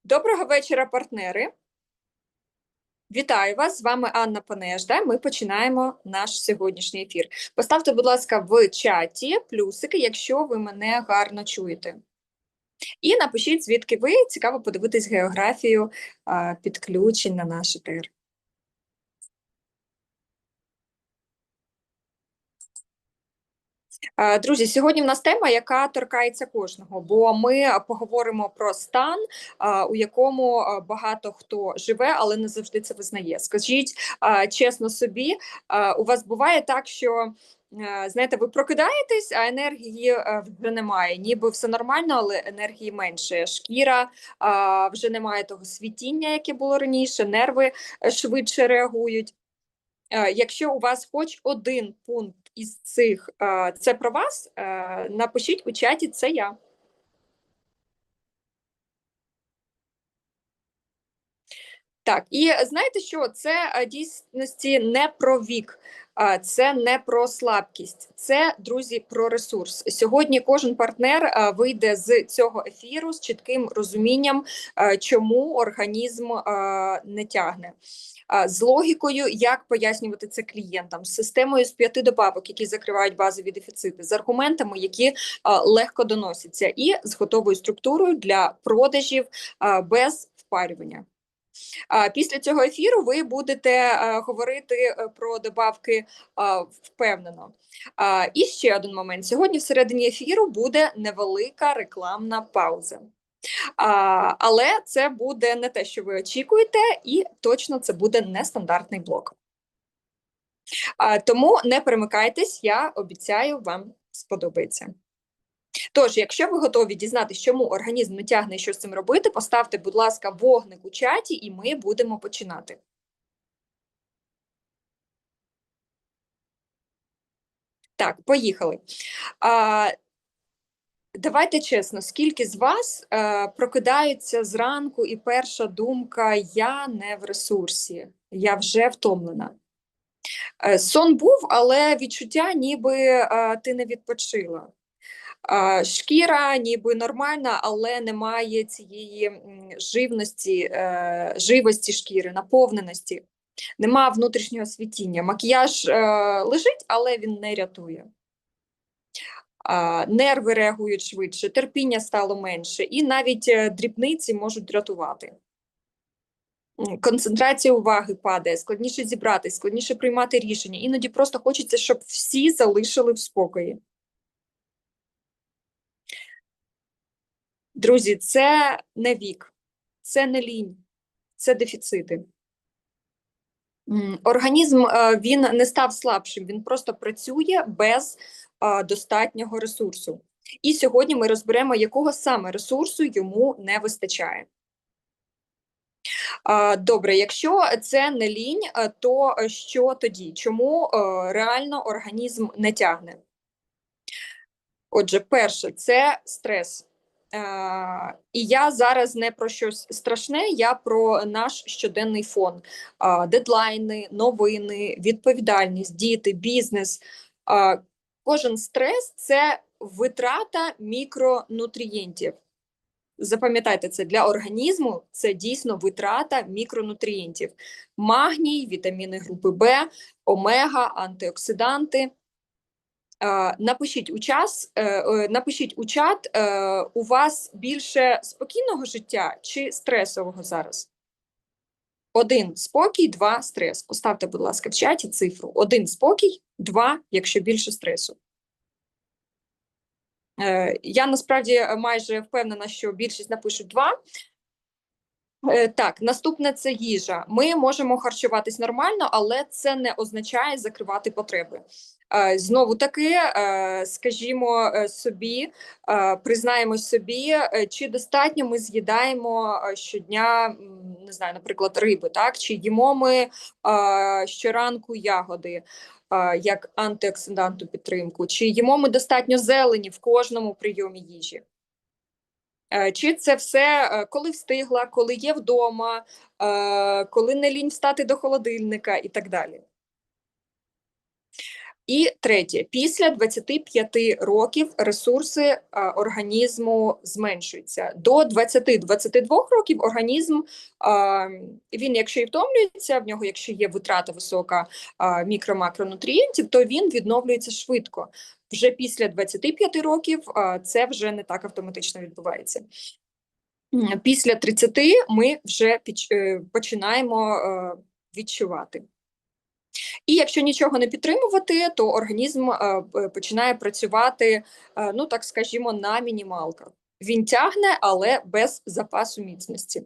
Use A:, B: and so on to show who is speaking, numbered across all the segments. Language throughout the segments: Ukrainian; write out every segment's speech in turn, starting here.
A: Доброго вечора, партнери. Вітаю вас! З вами Анна Понежда. Ми починаємо наш сьогоднішній ефір. Поставте, будь ласка, в чаті плюсики, якщо ви мене гарно чуєте. І напишіть, звідки ви. Цікаво подивитись географію підключень на наш ефір. Друзі, сьогодні в нас тема, яка торкається кожного, бо ми поговоримо про стан, у якому багато хто живе, але не завжди це визнає. Скажіть чесно собі, у вас буває так, що знаєте, ви прокидаєтесь, а енергії вже немає. Ніби все нормально, але енергії менше. Шкіра вже немає того світіння, яке було раніше, нерви швидше реагують. Якщо у вас хоч один пункт із цих це про вас, напишіть у чаті «Це я». Так, і знаєте що? Це дійсності не про вік, це не про слабкість, це, друзі, про ресурс. Сьогодні кожен партнер вийде з цього ефіру з чітким розумінням, чому організм не тягне. З логікою, як пояснювати це клієнтам, з системою з 5 добавок, які закривають базові дефіцити, з аргументами, які легко доносяться, і з готовою структурою для продажів без впарювання. Після цього ефіру ви будете говорити про добавки впевнено. І ще один момент. Сьогодні всередині ефіру буде невелика рекламна пауза. Але це буде не те, що ви очікуєте, і точно це буде нестандартний блок. Тому не перемикайтесь, я обіцяю, вам сподобається. Тож, якщо ви готові дізнатися, чому організм не тягне і що з цим робити, поставте, будь ласка, вогник у чаті, і ми будемо починати. Так, поїхали. Давайте чесно, скільки з вас прокидаються зранку і перша думка «я не в ресурсі, я вже втомлена». Сон був, але відчуття ніби ти не відпочила. Шкіра ніби нормальна, але немає цієї живності, живості шкіри, наповненості. Нема внутрішнього світіння. Макіяж лежить, але він не рятує. Нерви реагують швидше, терпіння стало менше, і навіть дрібниці можуть дратувати. Концентрація уваги падає, складніше зібратись, складніше приймати рішення. Іноді просто хочеться, щоб всі залишили в спокої. Друзі, це не вік, це не лінь, це дефіцити. Організм, він не став слабшим, він просто працює без достатнього ресурсу. І сьогодні ми розберемо, якого саме ресурсу йому не вистачає. Добре, якщо це не лінь, то що тоді? Чому реально організм не тягне? Отже, перше, це стрес. І я зараз не про щось страшне, я про наш щоденний фон. Дедлайни, новини, відповідальність, діти, бізнес. Кожен стрес – це витрата мікронутрієнтів. Запам'ятайте це, для організму це дійсно витрата мікронутрієнтів. Магній, вітаміни групи В, омега, антиоксиданти. Напишіть у чат, у вас більше спокійного життя чи стресового зараз? 1 спокій, 2 стрес. Поставте, будь ласка, в чаті цифру. 1 спокій, 2, якщо більше стресу. Я насправді майже впевнена, що більшість напишуть 2. Так, наступне – це їжа. Ми можемо харчуватись нормально, але це не означає закривати потреби. Знову таки, скажімо собі, признаємось собі, чи достатньо ми з'їдаємо щодня, не знаю, наприклад, риби, так? Чи їмо ми щоранку ягоди, як антиоксидантну підтримку, чи їмо ми достатньо зелені в кожному прийомі їжі. Чи це все, коли встигла, коли є вдома, коли не лінь встати до холодильника і так далі. І третє, після 25 років ресурси організму зменшуються. До 20-22 років організм, він, якщо і втомлюється, в нього, якщо є витрата висока мікро-макронутрієнтів, то він відновлюється швидко. Вже після 25 років це вже не так автоматично відбувається. Після 30 ми вже починаємо відчувати. І якщо нічого не підтримувати, то організм починає працювати, ну так скажімо, на мінімалках. Він тягне, але без запасу міцності.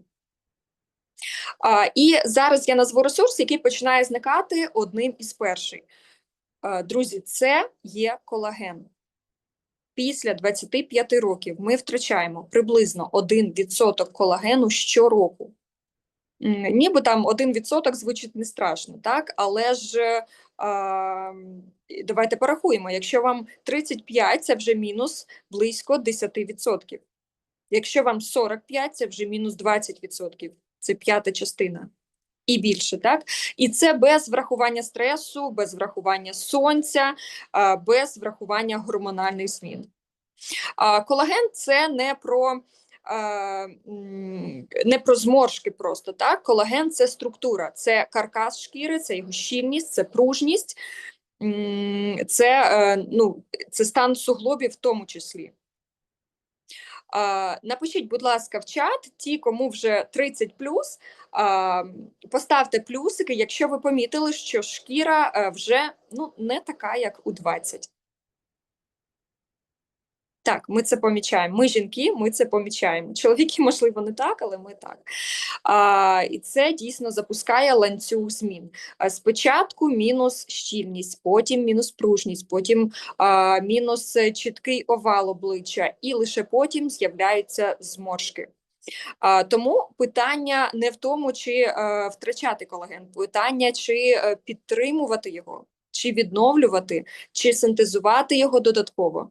A: І зараз я назву ресурс, який починає зникати одним із перших. Друзі, це є колаген. Після 25 років ми втрачаємо приблизно 1% колагену щороку. Ніби там 1% звучить не страшно, так? Але ж давайте порахуємо, якщо вам 35, це вже мінус близько 10%. Якщо вам 45, це вже мінус 20%. Це п'ята частина. І більше, так? І це без врахування стресу, без врахування сонця, без врахування гормональних змін. Колаген – це не про зморшки просто, так? Колаген – це структура, це каркас шкіри, це його щільність, це пружність, це стан суглобів в тому числі. Напишіть, будь ласка, в чат, ті, кому вже 30+, поставте плюсики, якщо ви помітили, що шкіра вже не така, як у 20. Так, ми це помічаємо. Ми жінки, ми це помічаємо. Чоловіки, можливо, не так, але ми так. І це дійсно запускає ланцюг змін. Спочатку мінус щільність, потім мінус пружність, потім мінус чіткий овал обличчя, і лише потім з'являються зморшки. Тому питання не в тому, чи втрачати колаген, питання, чи підтримувати його, чи відновлювати, чи синтезувати його додатково.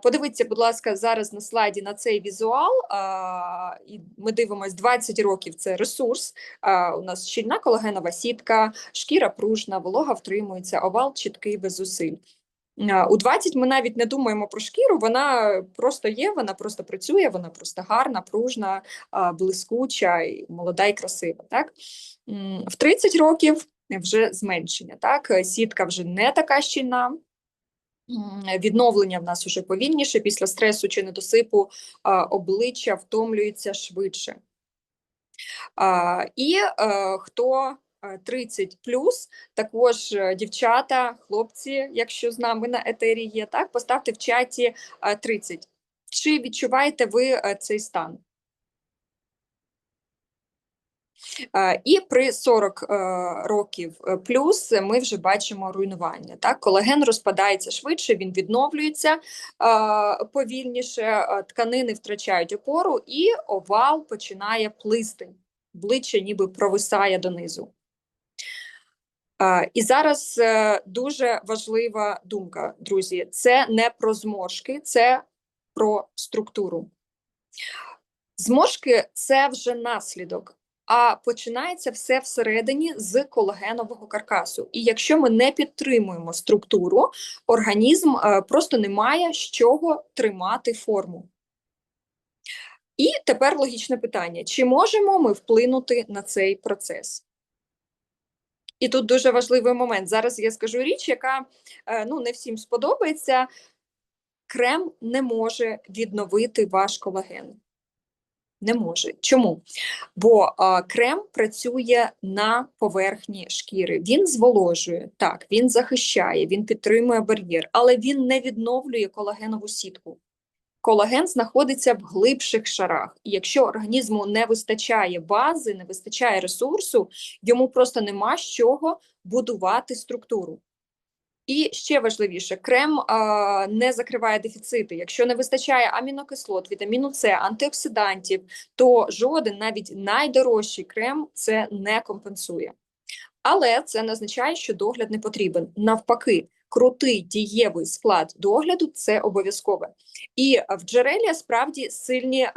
A: Подивіться, будь ласка, зараз на слайді на цей візуал. І ми дивимося, 20 років – це ресурс. У нас щільна колагенова сітка, шкіра пружна, волога втримується, овал чіткий, без зусиль. У 20 ми навіть не думаємо про шкіру, вона просто є, вона просто працює, вона просто гарна, пружна, блискуча, молода і красива. Так? В 30 років вже зменшення. Так? Сітка вже не така щільна. Відновлення в нас вже повільніше, після стресу чи недосипу обличчя втомлюється швидше. І хто 30+, також дівчата, хлопці, якщо з нами на етері є, так, поставте в чаті 30. Чи відчуваєте ви цей стан? І при 40 років плюс ми вже бачимо руйнування. Так? Колаген розпадається швидше, він відновлюється повільніше, тканини втрачають опору і овал починає плисти. Обличчя ніби провисає донизу. І зараз дуже важлива думка, друзі. Це не про зморшки, це про структуру. Зморшки – це вже наслідок. А починається все всередині з колагенового каркасу. І якщо ми не підтримуємо структуру, організм просто не має з чого тримати форму. І тепер логічне питання. Чи можемо ми вплинути на цей процес? І тут дуже важливий момент. Зараз я скажу річ, яка не всім сподобається. Крем не може відновити ваш колаген. Не може. Чому? Бо крем працює на поверхні шкіри. Він зволожує, так, він захищає, він підтримує бар'єр, але він не відновлює колагенову сітку. Колаген знаходиться в глибших шарах. І якщо організму не вистачає бази, не вистачає ресурсу, йому просто нема з чого будувати структуру. І ще важливіше, крем не закриває дефіцити. Якщо не вистачає амінокислот, вітаміну С, антиоксидантів, то жоден, навіть найдорожчий крем це не компенсує. Але це не означає, що догляд не потрібен. Навпаки, крутий дієвий склад догляду – це обов'язкове. І в джерелі справді сильні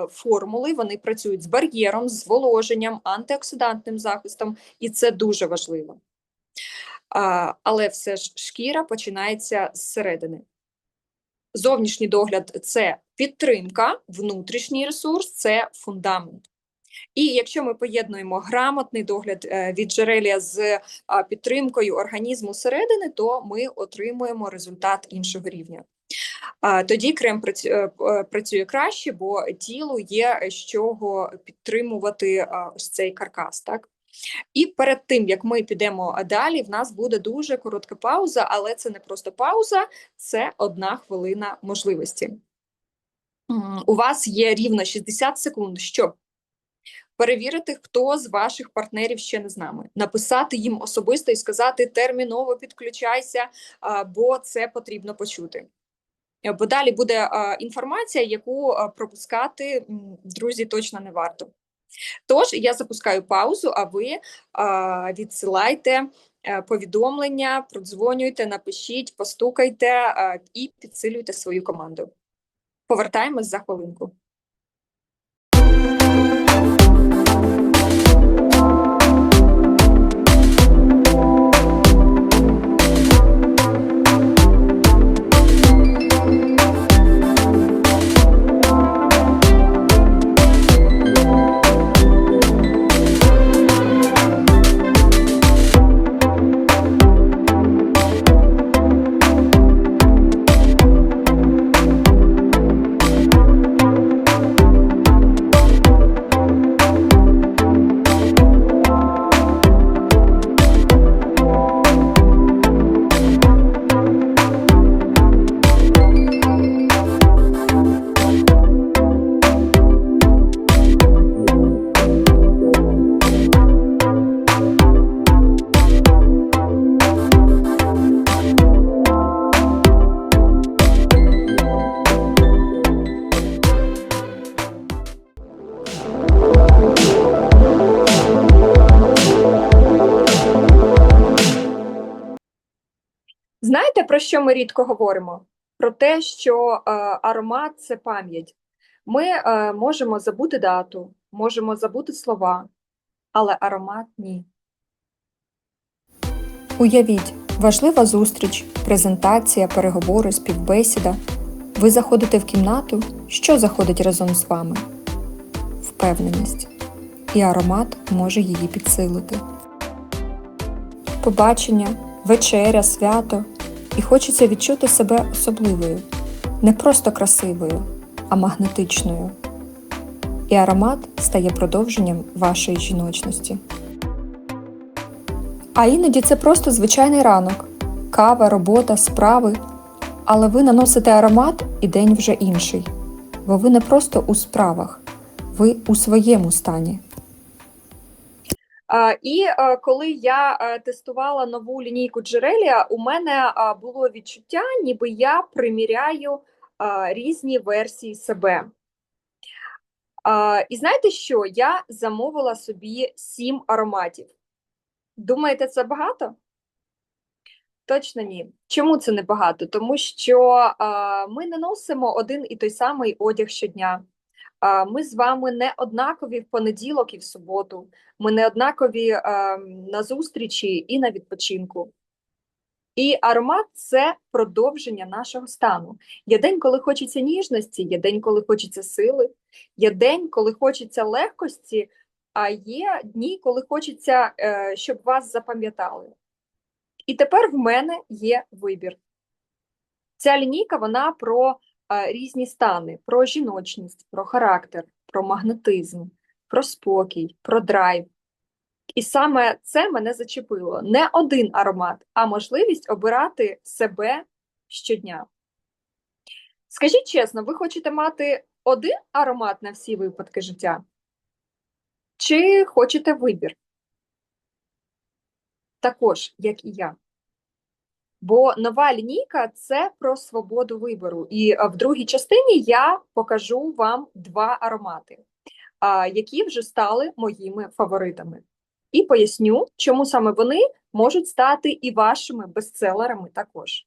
A: формули, вони працюють з бар'єром, з зволоженням, антиоксидантним захистом, і це дуже важливо. Але все ж шкіра починається зсередини. Зовнішній догляд – це підтримка, внутрішній ресурс – це фундамент. І якщо ми поєднуємо грамотний догляд від джерелія з підтримкою організму зсередини, то ми отримуємо результат іншого рівня. Тоді крем працює краще, бо тілу є з чого підтримувати ось цей каркас. Так? І перед тим, як ми підемо далі, в нас буде дуже коротка пауза, але це не просто пауза, це 1 хвилина можливості. У вас є рівно 60 секунд, щоб перевірити, хто з ваших партнерів ще не з нами, написати їм особисто і сказати терміново підключайся, бо це потрібно почути. Бо далі буде інформація, яку пропускати, друзі, точно не варто. Тож, я запускаю паузу, а ви відсилайте повідомлення, продзвонюйте, напишіть, постукайте і підсилюйте свою команду. Повертаємось за хвилинку. Знаєте, про що ми рідко говоримо? Про те, що аромат – це пам'ять. Ми можемо забути дату, можемо забути слова, але аромат – ні.
B: Уявіть, важлива зустріч, презентація, переговори, співбесіда. Ви заходите в кімнату, що заходить разом з вами? Впевненість. І аромат може її підсилити. Побачення, вечеря, свято. І хочеться відчути себе особливою. Не просто красивою, а магнетичною. І аромат стає продовженням вашої жіночності. А іноді це просто звичайний ранок. Кава, робота, справи. Але ви наносите аромат, і день вже інший. Бо ви не просто у справах. Ви у своєму стані.
A: І коли я тестувала нову лінійку Джерелія, у мене було відчуття, ніби я приміряю різні версії себе. І знаєте що? Я замовила собі 7 ароматів. Думаєте, це багато? Точно ні. Чому це не багато? Тому що ми не носимо один і той самий одяг щодня. Ми з вами не однакові в понеділок і в суботу. Ми не однакові на зустрічі і на відпочинку. І аромат – це продовження нашого стану. Є день, коли хочеться ніжності, є день, коли хочеться сили, є день, коли хочеться легкості, а є дні, коли хочеться, щоб вас запам'ятали. І тепер в мене є вибір. Ця лінійка, вона про різні стани, про жіночність, про характер, про магнетизм, про спокій, про драйв. І саме це мене зачепило. Не один аромат, а можливість обирати себе щодня. Скажіть чесно, ви хочете мати один аромат на всі випадки життя? Чи хочете вибір? Також, як і я. Бо нова лінійка – це про свободу вибору. І в другій частині я покажу вам 2 аромати, які вже стали моїми фаворитами. І поясню, чому саме вони можуть стати і вашими бестселерами також.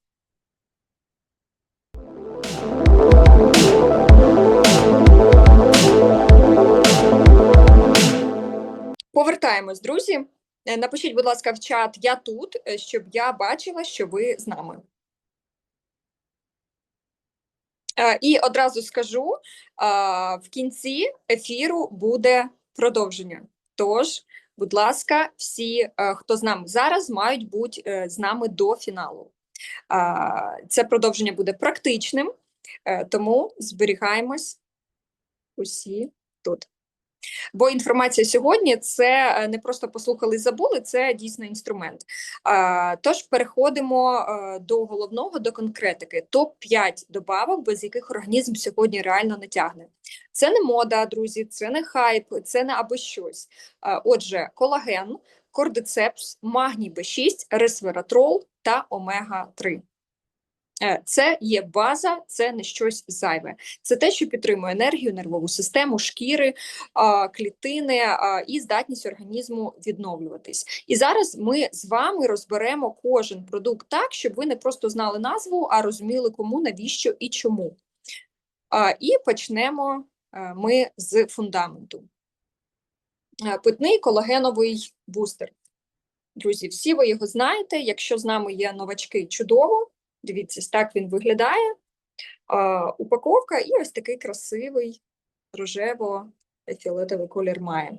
A: Повертаємось, друзі. Напишіть, будь ласка, в чат «Я тут», щоб я бачила, що ви з нами. І одразу скажу, в кінці ефіру буде продовження. Тож, будь ласка, всі, хто з нами зараз, мають бути з нами до фіналу. Це продовження буде практичним, тому зберігаємось усі тут. Бо інформація сьогодні – це не просто послухали і забули, це дійсно інструмент. Тож переходимо до головного, до конкретики. Топ-5 добавок, без яких організм сьогодні реально не тягне. Це не мода, друзі, це не хайп, це не аби щось. Отже, колаген, кордицепс, магній Б6, ресвератрол та омега-3. Це є база, це не щось зайве. Це те, що підтримує енергію, нервову систему, шкіри, клітини і здатність організму відновлюватись. І зараз ми з вами розберемо кожен продукт так, щоб ви не просто знали назву, а розуміли кому, навіщо і чому. І почнемо ми з фундаменту. Питний колагеновий бустер. Друзі, всі ви його знаєте. Якщо з нами є новачки, чудово. Дивіться, так він виглядає. Упаковка і ось такий красивий рожево-фіолетовий колір має.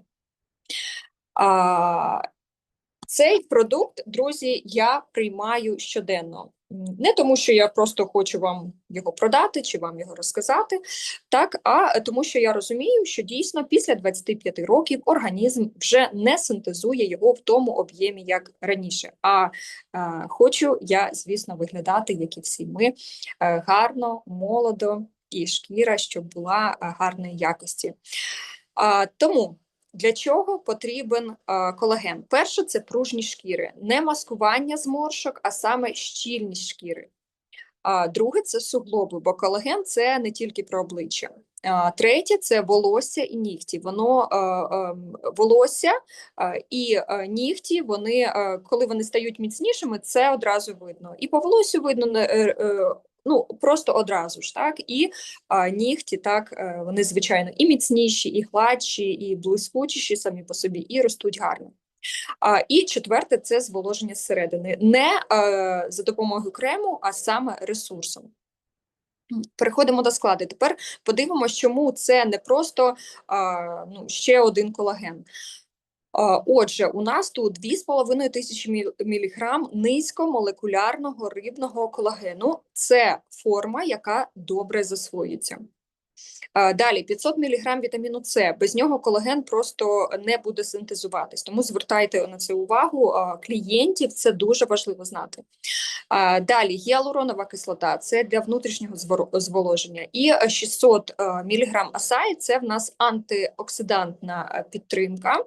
A: Цей продукт, друзі, я приймаю щоденно. Не тому, що я просто хочу вам його продати чи вам його розказати, так, а тому, що я розумію, що дійсно після 25 років організм вже не синтезує його в тому об'ємі, як раніше. Хочу я, звісно, виглядати, як і всі ми, гарно, молодо, і шкіра, щоб була гарної якості. Тому для чого потрібен колаген? Перше – це пружність шкіри. Не маскування зморшок, а саме щільність шкіри. Друге – це суглоби, бо колаген – це не тільки про обличчя. Третє – це волосся і нігті. Волосся і нігті, коли вони стають міцнішими, це одразу видно. І по волосю видно, просто одразу ж, так, і нігті, так, вони, звичайно, і міцніші, і гладші, і блискучіші самі по собі, і ростуть гарно. І четверте – це зволоження зсередини. Не за допомогою крему, а саме ресурсом. Переходимо до складу. Тепер подивимося, чому це не просто ще один колаген. Отже, у нас тут 2500 мг низькомолекулярного рибного колагену. Це форма, яка добре засвоюється. Далі 500 мг вітаміну С. Без нього колаген просто не буде синтезуватись. Тому звертайте на це увагу клієнтів, це дуже важливо знати. Далі гіалуронова кислота, це для внутрішнього зволоження. І 600 мг асаї – це в нас антиоксидантна підтримка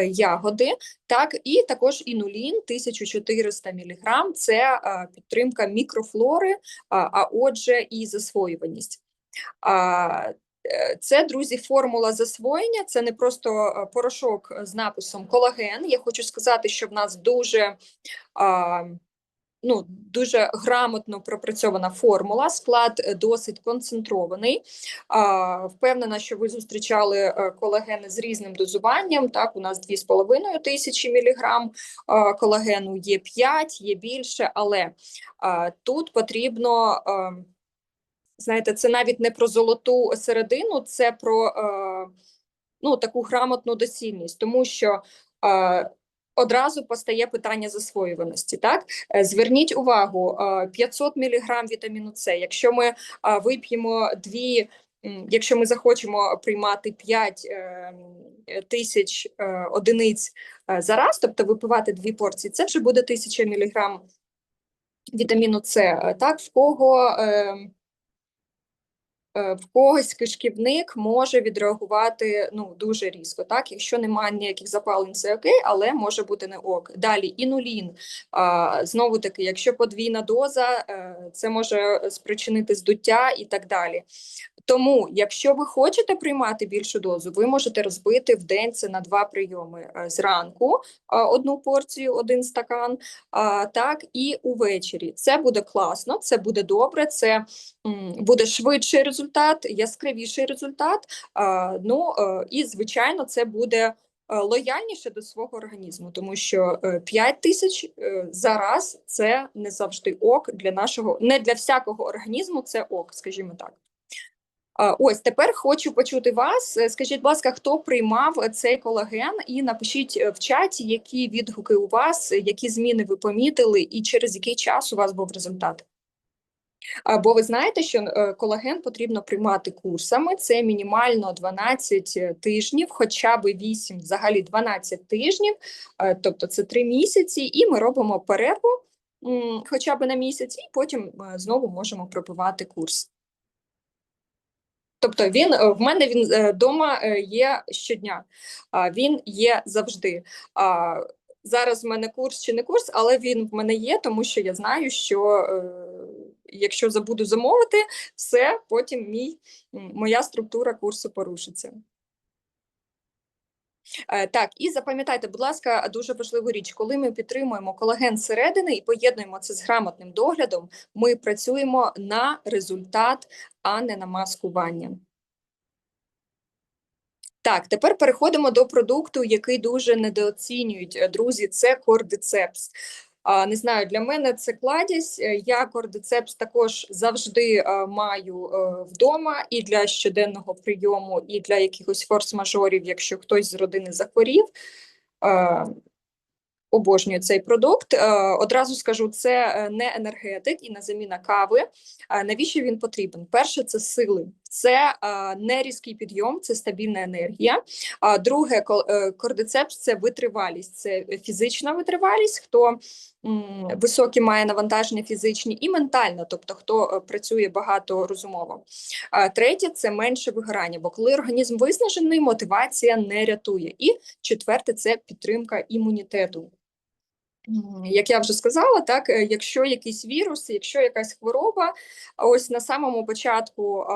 A: ягоди, так, і також інулін 1400 мг – це підтримка мікрофлори, а отже і засвоюваність. Це, друзі, формула засвоєння, це не просто порошок з написом колаген. Я хочу сказати, що в нас дуже грамотно пропрацьована формула, склад досить концентрований. Впевнена, що ви зустрічали колагени з різним дозуванням. Так, у нас 2500 мг колагену, є 5, є більше, але тут потрібно... Знаєте, це навіть не про золоту середину, це про таку грамотну доцільність, тому що одразу постає питання засвоюваності. Так? Зверніть увагу, 500 мг вітаміну С, якщо ми вип'ємо якщо ми захочемо приймати 5 тисяч одиниць за раз, тобто випивати 2 порції, це вже буде 1000 мг вітаміну С. Так? В когось кишківник може відреагувати дуже різко. Так? Якщо немає ніяких запалень, це окей, але може бути не ок. Далі інулін. Знову-таки, якщо подвійна доза, це може спричинити здуття і так далі. Тому, якщо ви хочете приймати більшу дозу, ви можете розбити в день це на 2 прийоми. Зранку 1 порцію, 1 стакан, так, і увечері. Це буде класно, це буде добре, це буде швидший результат, яскравіший результат, і, звичайно, це буде лояльніше до свого організму, тому що 5 тисяч за раз – це не завжди ок для нашого, не для всякого організму це ок, скажімо так. Ось, тепер хочу почути вас. Скажіть, будь ласка, хто приймав цей колаген, і напишіть в чаті, які відгуки у вас, які зміни ви помітили, і через який час у вас був результат. Бо ви знаєте, що колаген потрібно приймати курсами, це мінімально 12 тижнів, хоча б 8, взагалі 12 тижнів, тобто це 3 місяці, і ми робимо перерву хоча б на місяць, і потім знову можемо пропивати курс. Тобто в мене він вдома є щодня, він є завжди. Зараз в мене курс чи не курс, але він в мене є, тому що я знаю, що якщо забуду замовити, все, потім моя структура курсу порушиться. Так, і запам'ятайте, будь ласка, дуже важливу річ, коли ми підтримуємо колаген зсередини і поєднуємо це з грамотним доглядом, ми працюємо на результат, а не на маскування. Так, тепер переходимо до продукту, який дуже недооцінюють, друзі, це кордицепс. Не знаю, для мене це кладязь, я кордицепс також завжди маю вдома і для щоденного прийому, і для якихось форс-мажорів, якщо хтось з родини захворів. Обожнюю цей продукт. Одразу скажу, це не енергетик і не заміна кави. Навіщо він потрібен? Перше, це сили. Це не різкий підйом, це стабільна енергія. Друге, кордицепс – це витривалість, це фізична витривалість, хто високі має навантаження фізичні і ментально, тобто хто працює багато розумово. Третє – це менше вигорання, бо коли організм виснажений, мотивація не рятує. І четверте – це підтримка імунітету. Як я вже сказала, так, якщо якийсь вірус, якщо якась хвороба, ось на самому початку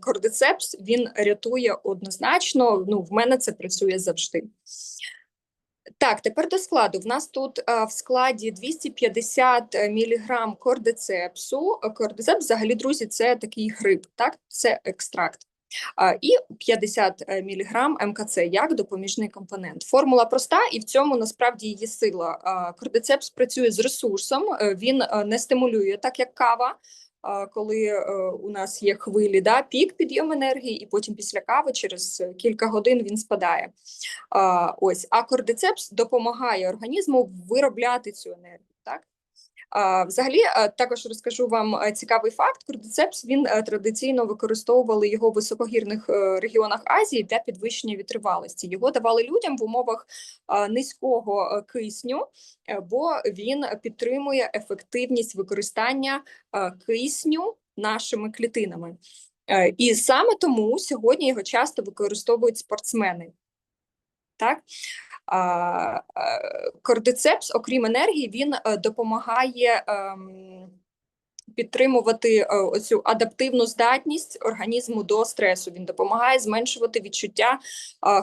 A: кордицепс, він рятує однозначно, в мене це працює завжди. Так, тепер до складу. В нас тут в складі 250 мг кордицепсу. Кордицепс, взагалі, друзі, це такий гриб, так, це екстракт. І 50 мг МКЦ як допоміжний компонент. Формула проста, і в цьому насправді її сила. Кордицепс працює з ресурсом, він не стимулює, так як кава, коли у нас є хвилі, пік підйом енергії, і потім після кави через кілька годин він спадає. А кордицепс допомагає організму виробляти цю енергію. Так? Взагалі, також розкажу вам цікавий факт. Кордицепс, він традиційно використовували його в високогірних регіонах Азії для підвищення витривалості. Його давали людям в умовах низького кисню, бо він підтримує ефективність використання кисню нашими клітинами. І саме тому сьогодні його часто використовують спортсмени. Так? Кордицепс, окрім енергії, він допомагає підтримувати оцю адаптивну здатність організму до стресу. Він допомагає зменшувати відчуття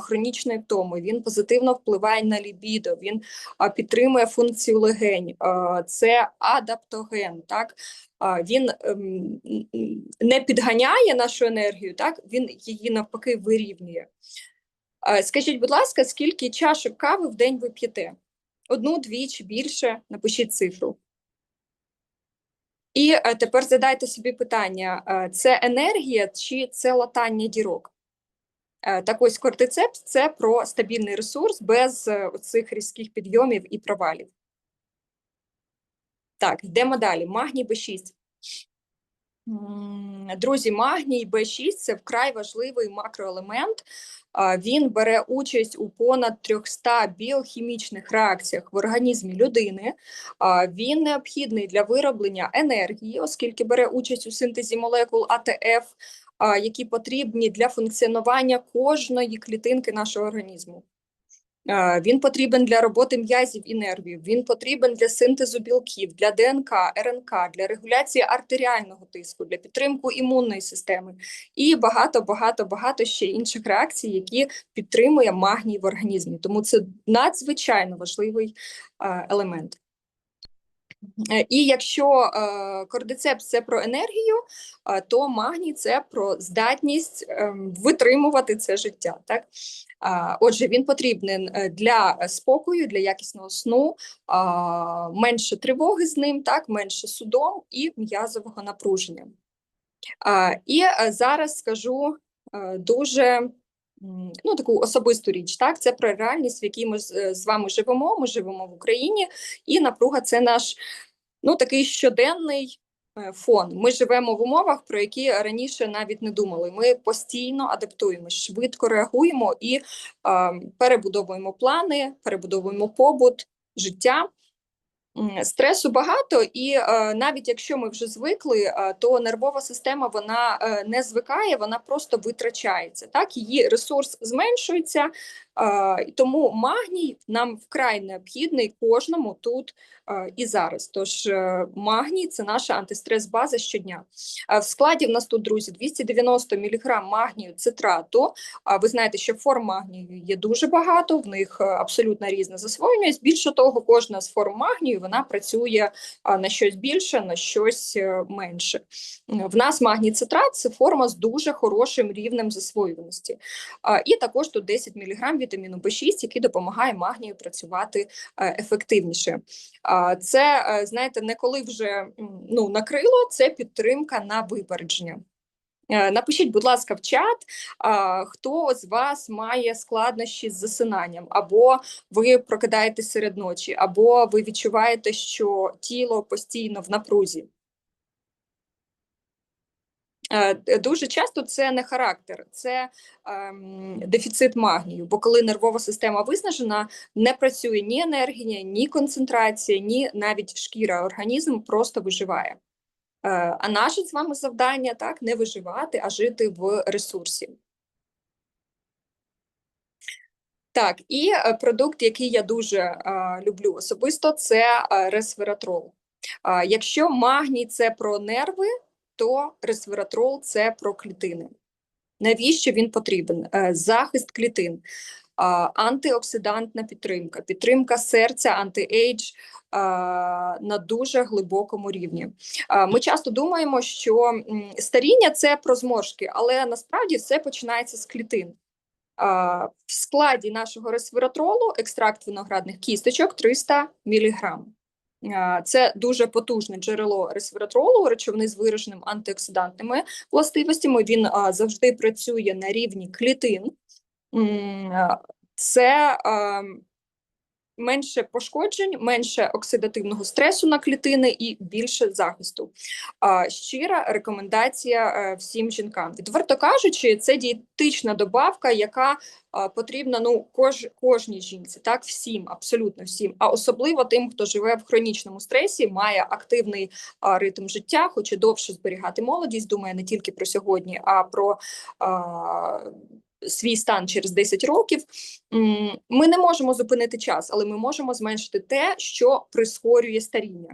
A: хронічної втоми. Він позитивно впливає на лібідо, він підтримує функцію легень. Це адаптоген, так? Він не підганяє нашу енергію, так? Він її навпаки вирівнює. Скажіть, будь ласка, скільки чашок кави в день ви п'єте? 1, 2 чи більше? Напишіть цифру. І тепер задайте собі питання, це енергія чи це латання дірок? Так ось кордицепс – це про стабільний ресурс без оцих різких підйомів і провалів. Так, йдемо далі. Магній В6. Друзі, магній В6 – це вкрай важливий макроелемент. Він бере участь у понад 300 біохімічних реакціях в організмі людини. Він необхідний для вироблення енергії, оскільки бере участь у синтезі молекул АТФ, які потрібні для функціонування кожної клітинки нашого організму. Він потрібен для роботи м'язів і нервів, він потрібен для синтезу білків, для ДНК, РНК, для регуляції артеріального тиску, для підтримки імунної системи і багато ще інших реакцій, які підтримує магній в організмі. Тому це надзвичайно важливий елемент. І якщо кордицепс – це про енергію, то магній – це про здатність витримувати це життя. Так? Отже, він потрібен для спокою, для якісного сну, менше тривоги з ним, так? Менше судом і м'язового напруження. І зараз скажу дуже таку особисту річ. Так? Це про реальність, в якій ми з вами живемо. Ми живемо в Україні, і напруга – це наш такий щоденний фон. Ми живемо в умовах, про які раніше навіть не думали. Ми постійно адаптуємось, швидко реагуємо і перебудовуємо плани, перебудовуємо побут, життя. Стресу багато, і навіть якщо ми вже звикли, то нервова система вона не звикає, вона просто витрачається. Так, її ресурс зменшується, тому магній нам вкрай необхідний кожному тут і зараз. Тож магній – це наша антистрес-база щодня. В складі в нас тут, друзі, 290 мг магнію цитрату. Ви знаєте, що форм магнію є дуже багато, в них абсолютно різна засвоєність. Більше того, кожна з форм магнію вона працює на щось більше, на щось менше. В нас магній цитрат – це форма з дуже хорошим рівнем засвоюваності. І також тут 10 мг вітаміну В6, який допомагає магнію працювати ефективніше. Це, знаєте, не коли вже накрило, це підтримка на випередження. Напишіть, будь ласка, в чат, хто з вас має складнощі з засинанням, або ви прокидаєтесь серед ночі, або ви відчуваєте, що тіло постійно в напрузі. Дуже часто це не характер, це дефіцит магнію, бо коли нервова система виснажена, не працює ні енергія, ні концентрація, ні навіть шкіра, організм просто виживає. А наше з вами завдання так не виживати, а жити в ресурсі. Так, і продукт, який я дуже люблю особисто, це ресвератрол. Якщо магній – це про нерви, то ресвератрол – це про клітини. Навіщо він потрібен? Захист клітин, антиоксидантна підтримка, підтримка серця, антиейдж на дуже глибокому рівні. Ми часто думаємо, що старіння – це про зморшки, але насправді все починається з клітин. В складі нашого ресвератролу екстракт виноградних кісточок 300 мг. Це дуже потужне джерело ресвератролу, речовини з вираженим антиоксидантними властивостями. Він завжди працює на рівні клітин. Це менше пошкоджень, менше оксидативного стресу на клітини і більше захисту. Щира рекомендація всім жінкам. Відверто кажучи, це дієтична добавка, яка потрібна кожній жінці, так, всім, абсолютно всім, а особливо тим, хто живе в хронічному стресі, має активний ритм життя, хоче довше зберігати молодість, думає не тільки про сьогодні, а про свій стан через 10 років. Ми не можемо зупинити час, але ми можемо зменшити те, що прискорює старіння.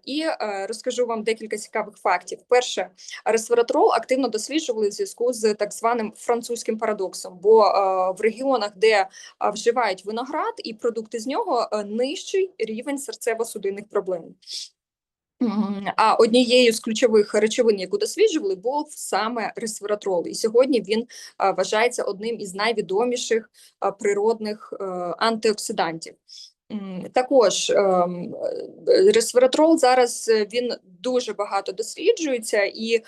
A: І розкажу вам декілька цікавих фактів. Перше, ресвератрол активно досліджували в зв'язку з так званим французьким парадоксом, бо в регіонах, де вживають виноград і продукти з нього, нижчий рівень серцево-судинних проблем. А однією з ключових речовин, яку досліджували, був саме ресвератрол. І сьогодні він вважається одним із найвідоміших природних антиоксидантів. Також ресвератрол зараз він дуже багато досліджується, і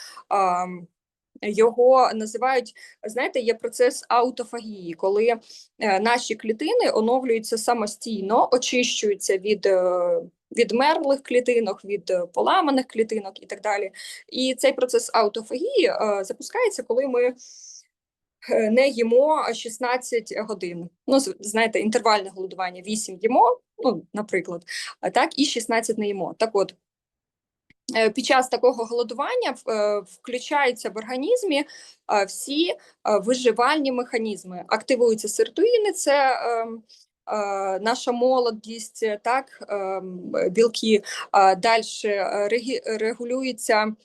A: його називають, знаєте, є процес аутофагії, коли наші клітини оновлюються самостійно, очищуються від мерлих клітинок, від поламаних клітинок і так далі. І цей процес аутофагії запускається, коли ми не їмо 16 годин. Знаєте, інтервальне голодування 8 їмо, наприклад, так, і 16 не їмо. Так от, під час такого голодування включаються в організмі всі виживальні механізми. Активуються сиртуїни, це наша молодість, так, білки. Далі регулюється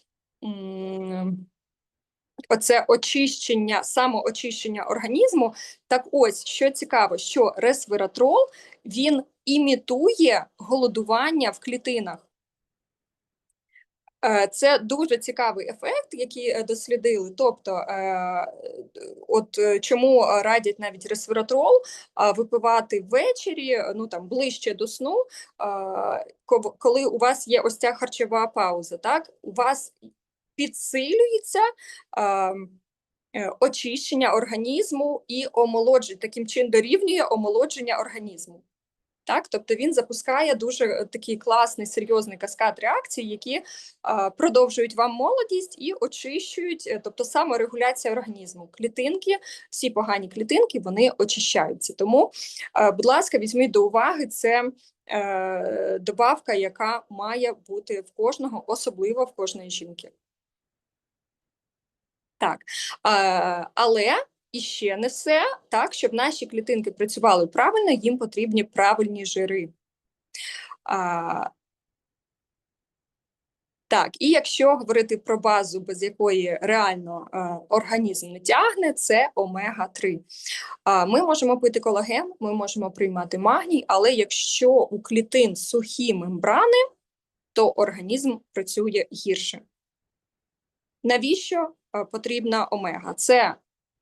A: оце очищення, самоочищення організму. Так ось, що цікаво, що ресвератрол, він імітує голодування в клітинах. Це дуже цікавий ефект, який дослідили. Тобто, чому радять навіть ресвератрол випивати ввечері, ну там ближче до сну, коли у вас є ось ця харчова пауза, так? У вас підсилюється очищення організму і омолодження, таким чином дорівнює омолодження організму. Так, тобто він запускає дуже такий класний, серйозний каскад реакцій, які продовжують вам молодість і очищують, тобто саморегуляція організму. Клітинки, всі погані клітинки, вони очищаються. Тому, будь ласка, візьміть до уваги, це добавка, яка має бути в кожного, особливо в кожної жінки. Так, але і ще не все, так, щоб наші клітинки працювали правильно, їм потрібні правильні жири. Так, і якщо говорити про базу, без якої реально організм не тягне, це омега-3. Ми можемо пити колаген, ми можемо приймати магній, але якщо у клітин сухі мембрани, то організм працює гірше. Навіщо потрібна омега? Це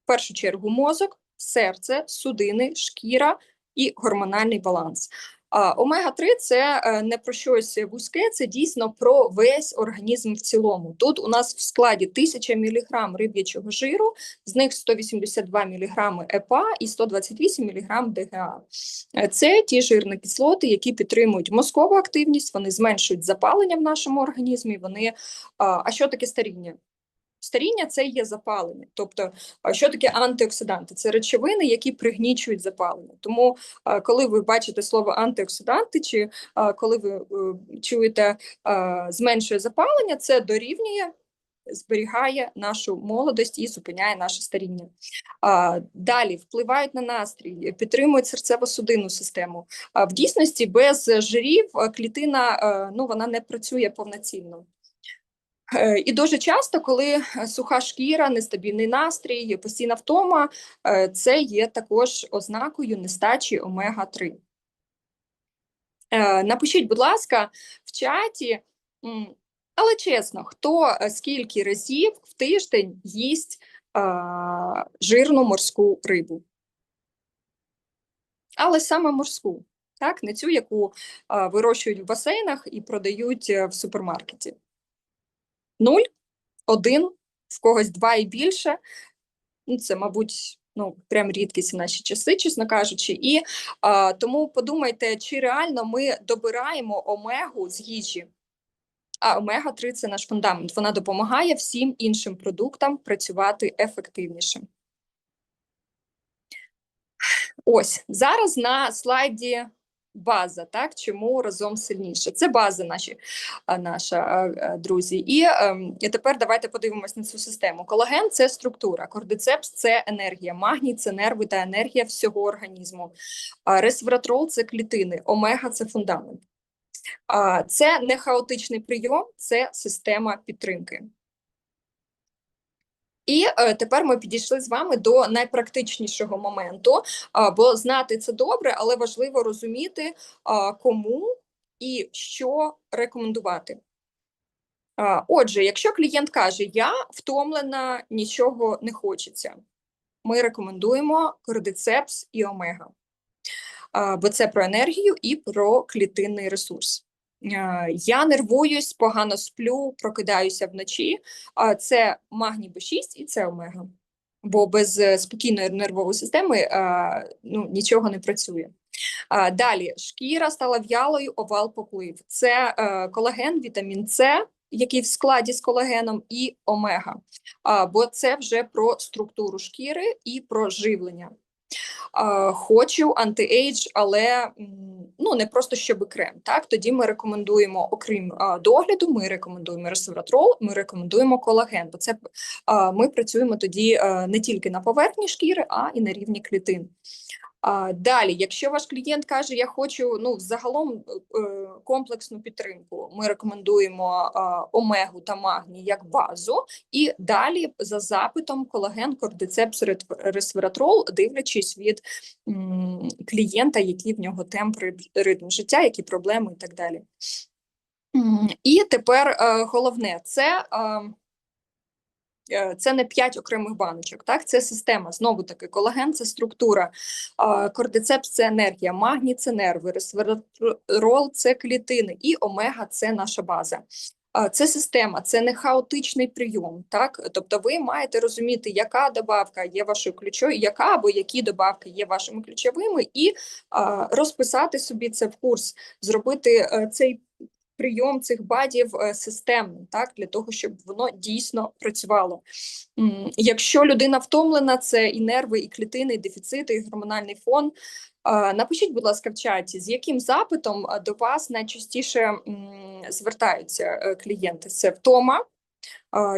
A: в першу чергу мозок, серце, судини, шкіра і гормональний баланс. Омега-3 – це не про щось вузьке, це дійсно про весь організм в цілому. Тут у нас в складі 1000 мг риб'ячого жиру, з них 182 мг ЕПА і 128 мг ДГА. Це ті жирні кислоти, які підтримують мозкову активність, вони зменшують запалення в нашому організмі. А що таке старіння? Старіння – це є запалення. Тобто, що таке антиоксиданти? Це речовини, які пригнічують запалення. Тому, коли ви бачите слово антиоксиданти, чи коли ви чуєте зменшує запалення, це дорівнює, зберігає нашу молодость і зупиняє наше старіння. Далі впливають на настрій, підтримують серцево-судинну систему. В дійсності без жирів клітина, вона не працює повноцінно. І дуже часто, коли суха шкіра, нестабільний настрій, постійна втома, це є також ознакою нестачі омега-3. Напишіть, будь ласка, в чаті, але чесно, хто скільки разів в тиждень їсть жирну морську рибу? Але саме морську, так? Не цю, яку вирощують в басейнах і продають в супермаркеті. 0, 1, в когось 2 і більше. Це, мабуть, прям рідкість в наші часи, чесно кажучи. І тому подумайте, чи реально ми добираємо омегу з їжі. А омега-3 – це наш фундамент. Вона допомагає всім іншим продуктам працювати ефективніше. Ось, зараз на слайді база, так, чому разом сильніше. Це база наша, друзі. І тепер давайте подивимось на цю систему. Колаген – це структура, кордицепс – це енергія, магній – це нерви та енергія всього організму. Ресвератрол – це клітини, омега – це фундамент. Це не хаотичний прийом, це система підтримки. І тепер ми підійшли з вами до найпрактичнішого моменту, бо знати це добре, але важливо розуміти, кому і що рекомендувати. Отже, якщо клієнт каже, я втомлена, нічого не хочеться, ми рекомендуємо кордицепс і омега, бо це про енергію і про клітинний ресурс. Я нервуюсь, погано сплю, прокидаюся вночі. Це магній Б6 і це омега. Бо без спокійної нервової системи нічого не працює. Далі, шкіра стала в'ялою, овал поплив. Це колаген, вітамін С, який в складі з колагеном, і омега. Бо це вже про структуру шкіри і про живлення. Хочу анти-ейдж, але не просто щоб крем. Так? Тоді ми рекомендуємо, окрім догляду, ми рекомендуємо ресвератрол, ми рекомендуємо колаген, бо це ми працюємо тоді не тільки на поверхні шкіри, а і на рівні клітин. Далі, якщо ваш клієнт каже, я хочу загалом комплексну підтримку, ми рекомендуємо омегу та магній як базу, і далі за запитом колаген, кордицепс, ресвератрол, дивлячись від клієнта, який в нього темп, ритм життя, які проблеми і так далі. І тепер головне, це не 5 окремих баночок, так? Це система. Знову-таки, колаген – це структура, кордицепс – це енергія, магній – це нерви, ресвератрол – це клітини, і омега – це наша база. Це система, це не хаотичний прийом, так? Тобто ви маєте розуміти, яка добавка є вашою ключовою, яка або які добавки є вашими ключовими, і розписати собі це в курс, зробити цей прийом цих БАДів системним, так, для того, щоб воно дійсно працювало. Якщо людина втомлена, це і нерви, і клітини, і дефіцити, і гормональний фон. Напишіть, будь ласка, в чаті, з яким запитом до вас найчастіше звертаються клієнти. Це втома,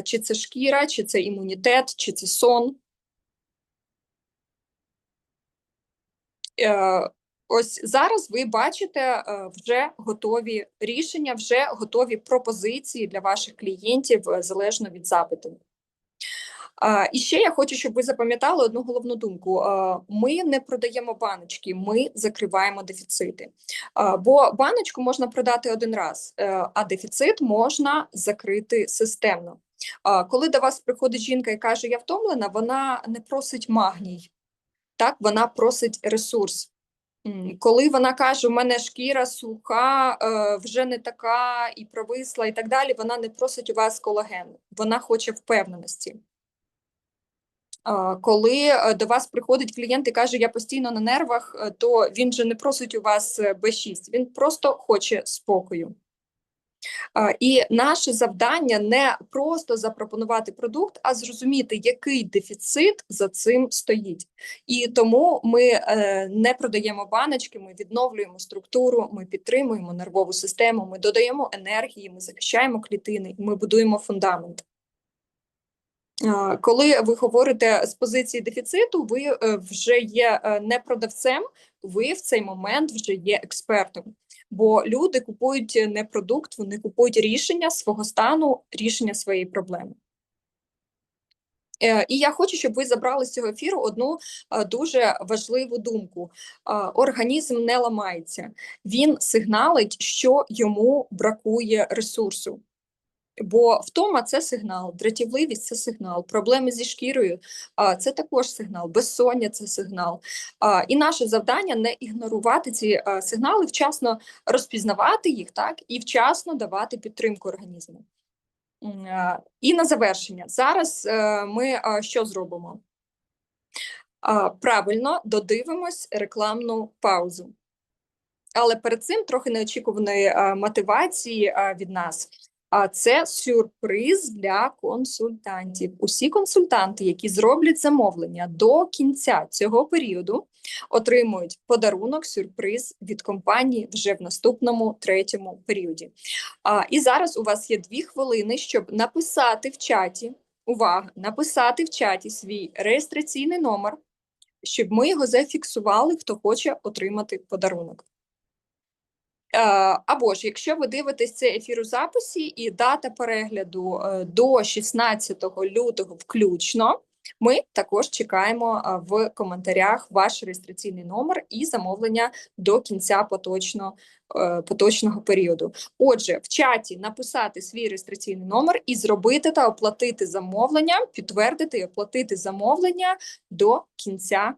A: чи це шкіра, чи це імунітет, чи це сон. Ось зараз ви бачите вже готові рішення, вже готові пропозиції для ваших клієнтів залежно від запиту. І ще я хочу, щоб ви запам'ятали одну головну думку. Ми не продаємо баночки, ми закриваємо дефіцити. Бо баночку можна продати один раз, а дефіцит можна закрити системно. Коли до вас приходить жінка і каже, я втомлена, вона не просить магній, так, вона просить ресурс. Коли вона каже, у мене шкіра суха, вже не така і провисла і так далі, вона не просить у вас колаген, вона хоче впевненості. Коли до вас приходить клієнт і каже, я постійно на нервах, то він же не просить у вас B6, він просто хоче спокою. І наше завдання не просто запропонувати продукт, а зрозуміти, який дефіцит за цим стоїть. І тому ми не продаємо баночки, ми відновлюємо структуру, ми підтримуємо нервову систему, ми додаємо енергії, ми захищаємо клітини, ми будуємо фундамент. Коли ви говорите з позиції дефіциту, ви вже є не продавцем, ви в цей момент вже є експертом. Бо люди купують не продукт, вони купують рішення свого стану, рішення своєї проблеми. І я хочу, щоб ви забрали з цього ефіру одну дуже важливу думку. Організм не ламається. Він сигналить, що йому бракує ресурсу. Бо втома – це сигнал, дратівливість – це сигнал, проблеми зі шкірою – це також сигнал, безсоння – це сигнал. І наше завдання – не ігнорувати ці сигнали, вчасно розпізнавати їх, так, і вчасно давати підтримку організму. І на завершення. Зараз ми що зробимо? Правильно додивимось рекламну паузу. Але перед цим трохи неочікуваної мотивації від нас. Це сюрприз для консультантів. Усі консультанти, які зроблять замовлення до кінця цього періоду, отримують подарунок, сюрприз від компанії вже в наступному третьому періоді. І зараз у вас є 2 хвилини, щоб написати в чаті, увага, написати в чаті свій реєстраційний номер, щоб ми його зафіксували, хто хоче отримати подарунок. Або ж, якщо ви дивитесь цей ефір у записі і дата перегляду до 16 лютого включно, ми також чекаємо в коментарях ваш реєстраційний номер і замовлення до кінця поточного періоду. Отже, в чаті написати свій реєстраційний номер і зробити та оплатити замовлення, підтвердити і оплатити замовлення до кінця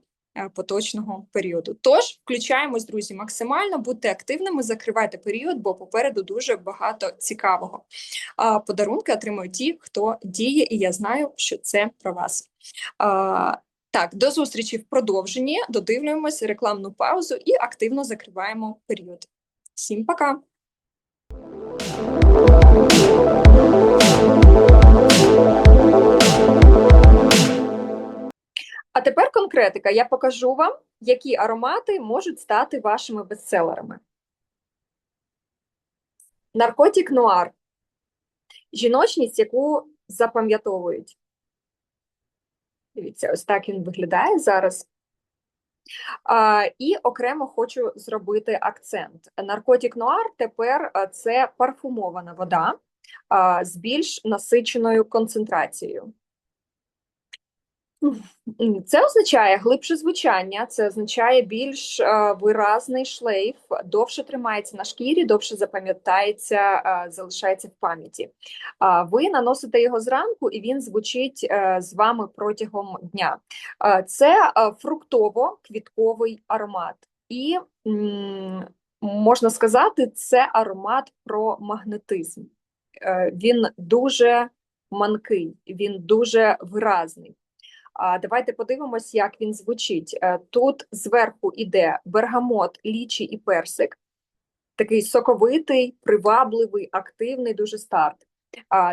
A: поточного періоду. Тож, включаємось, друзі, максимально, будьте активними, закривайте період, бо попереду дуже багато цікавого. Подарунки отримують ті, хто діє, і я знаю, що це про вас. Так, до зустрічі в продовженні, додивлюємось рекламну паузу і активно закриваємо період. Всім пока! А тепер конкретика. Я покажу вам, які аромати можуть стати вашими бестселерами. Наркотик нуар. Жіночність, яку запам'ятовують. Дивіться, ось так він виглядає зараз. І окремо хочу зробити акцент. Наркотик Нуар тепер це парфумована вода з більш насиченою концентрацією. Це означає глибше звучання, це означає більш виразний шлейф, довше тримається на шкірі, довше запам'ятається, залишається в пам'яті. Ви наносите його зранку, і він звучить з вами протягом дня. Це фруктово-квітковий аромат. І можна сказати, це аромат про магнетизм. Він дуже манкий, він дуже виразний. Давайте подивимось, як він звучить. Тут зверху йде бергамот, лічі і персик. Такий соковитий, привабливий, активний дуже старт.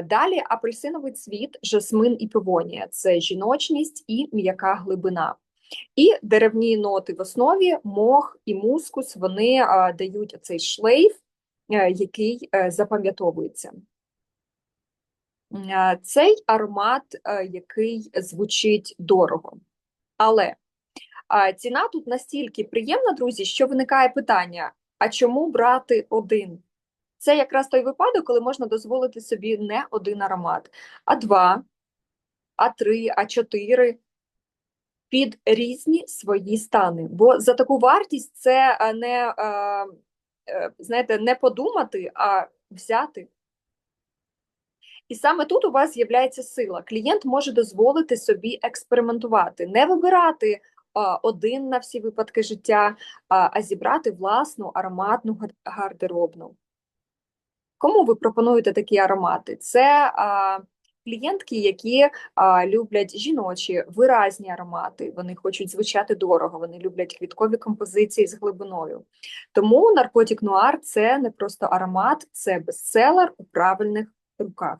A: Далі апельсиновий цвіт, жасмин і півонія. Це жіночність і м'яка глибина. І деревні ноти в основі, мох і мускус, вони дають оцей шлейф, який запам'ятовується. Цей аромат, який звучить дорого. Але ціна тут настільки приємна, друзі, що виникає питання, а чому брати один? Це якраз той випадок, коли можна дозволити собі не один аромат, а два, а три, а чотири під різні свої стани. Бо за таку вартість це не, знаєте, не подумати, а взяти. І саме тут у вас з'являється сила. Клієнт може дозволити собі експериментувати, не вибирати один на всі випадки життя, а зібрати власну ароматну гардеробну. Кому ви пропонуєте такі аромати? Це клієнтки, які люблять жіночі, виразні аромати, вони хочуть звучати дорого, вони люблять квіткові композиції з глибиною. Тому наркотик Нуар – це не просто аромат, це бестселер у правильних руках.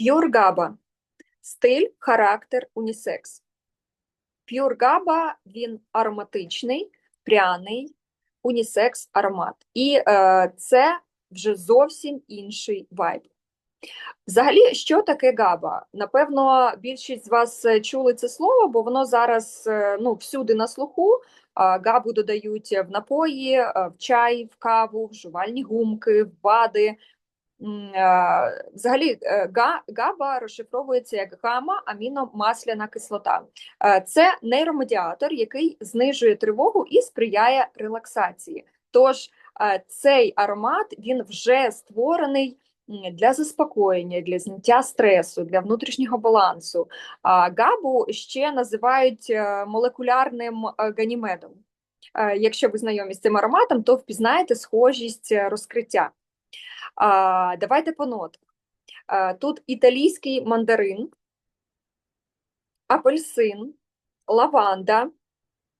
A: Pure GABA – стиль, характер, унісекс. Pure GABA – він ароматичний, пряний, унісекс аромат. І це вже зовсім інший вайб. Взагалі, що таке GABA? Напевно, більшість з вас чули це слово, бо воно зараз всюди на слуху. GABA додають в напої, в чай, в каву, в жувальні гумки, в БАДи. Взагалі, GABA розшифровується як гамма-аміномасляна кислота. Це нейромедіатор, який знижує тривогу і сприяє релаксації. Тож цей аромат, він вже створений для заспокоєння, для зняття стресу, для внутрішнього балансу. Габу ще називають молекулярним ганімедом. Якщо ви знайомі з цим ароматом, то впізнаєте схожість розкриття. Давайте по нотах. Тут італійський мандарин, апельсин, лаванда.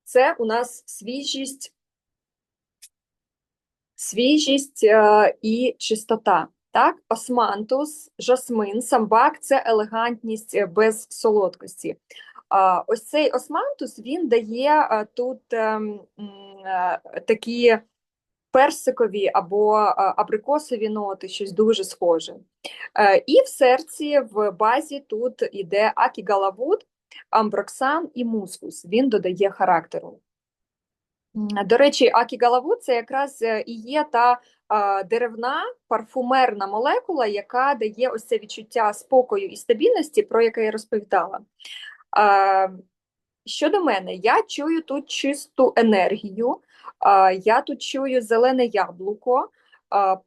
A: Це у нас свіжість і чистота. Так? Османтус, жасмин, самбак – це елегантність без солодкості. Ось цей османтус, він дає тут такі персикові або абрикосові ноти, щось дуже схоже. І в серці, в базі тут іде акігалавуд, амброксан і мускус. Він додає характеру. До речі, акігалавуд – це якраз і є та деревна парфумерна молекула, яка дає ось це відчуття спокою і стабільності, про яке я розповідала. Щодо мене, я чую тут чисту енергію, я тут чую зелене яблуко,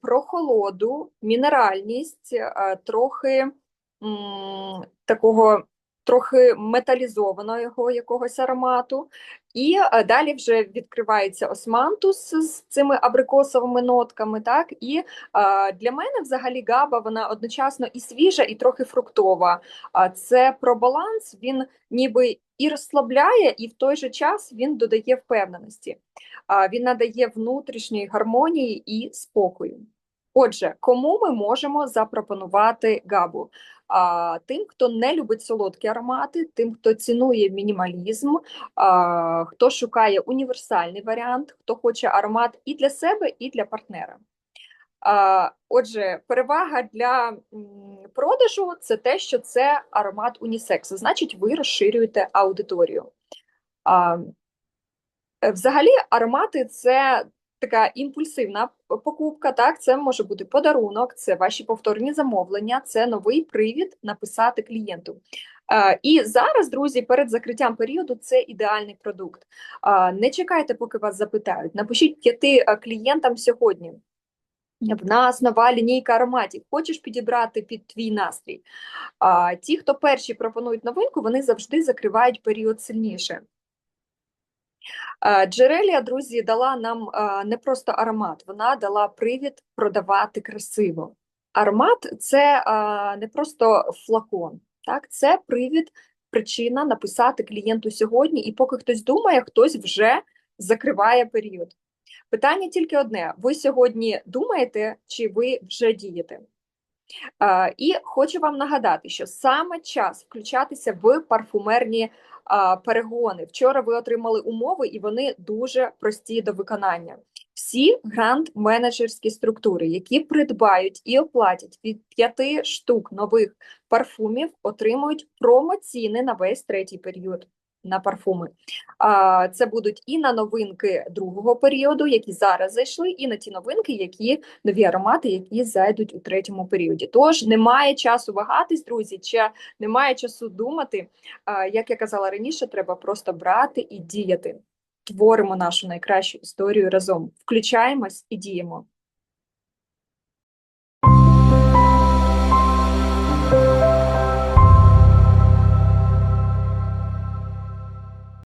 A: прохолоду, мінеральність, трохи такого металізованого якогось аромату. І далі вже відкривається османтус з цими абрикосовими нотками. Так? І для мене взагалі габа, вона одночасно і свіжа, і трохи фруктова. Це про баланс, він ніби і розслабляє, і в той же час він додає впевненості. Він надає внутрішньої гармонії і спокою. Отже, кому ми можемо запропонувати габу? Тим, хто не любить солодкі аромати, тим, хто цінує мінімалізм, хто шукає універсальний варіант, хто хоче аромат і для себе, і для партнера. Отже, перевага для продажу – це те, що це аромат унісекс, значить ви розширюєте аудиторію. Взагалі, аромати це така імпульсивна покупка. Так, це може бути подарунок, це ваші повторні замовлення, це новий привід написати клієнту. І зараз, друзі, перед закриттям періоду це ідеальний продукт. Не чекайте, поки вас запитають. Напишіть 5 клієнтам сьогодні. В нас нова лінійка ароматів. Хочеш підібрати під твій настрій? Ті, хто перші пропонують новинку, вони завжди закривають період сильніше. Джерелія, друзі, дала нам не просто аромат, вона дала привід продавати красиво. Аромат це не просто флакон, так? Це привід, причина написати клієнту сьогодні, і поки хтось думає, хтось вже закриває період. Питання тільки одне: ви сьогодні думаєте, чи ви вже дієте? І хочу вам нагадати, що саме час включатися в парфумерні перегони. Вчора ви отримали умови, і вони дуже прості до виконання. Всі гранд-менеджерські структури, які придбають і оплатять від 5 штук нових парфумів, отримують промоціни на весь третій період на парфуми. Це будуть і на новинки другого періоду, які зараз зайшли, і на ті новинки, нові аромати, які зайдуть у третьому періоді. Тож немає часу вагатись, друзі, чи немає часу думати. Як я казала раніше, треба просто брати і діяти. Творимо нашу найкращу історію разом. Включаємось і діємо.